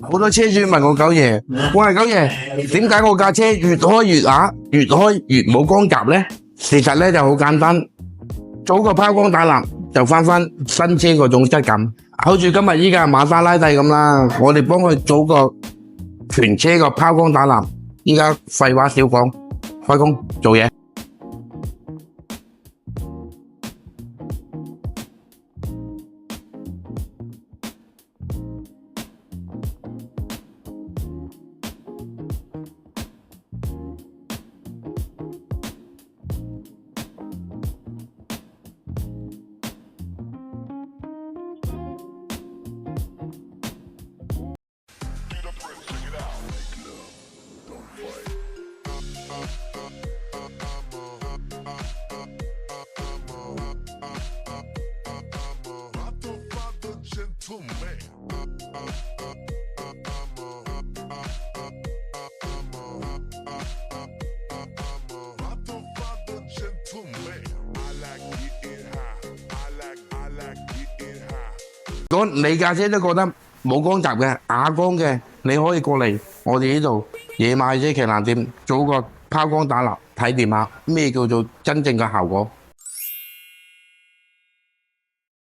好多車主問我九爺，喂九爺，點解我架車越開越啞，越開越冇光澤呢？其實呢就好簡單，做個拋光打蠟就翻新車嗰種質感。好似今日依家瑪莎拉蒂咁啦，我哋幫佢做個全車個拋光打蠟。依家廢話少講，開工做嘢。如果你架車都覺得冇光澤嘅、啞光嘅，你可以過嚟我哋呢度野馬車旗艦店做個拋光打蠟，體驗下咩叫做真正嘅效果。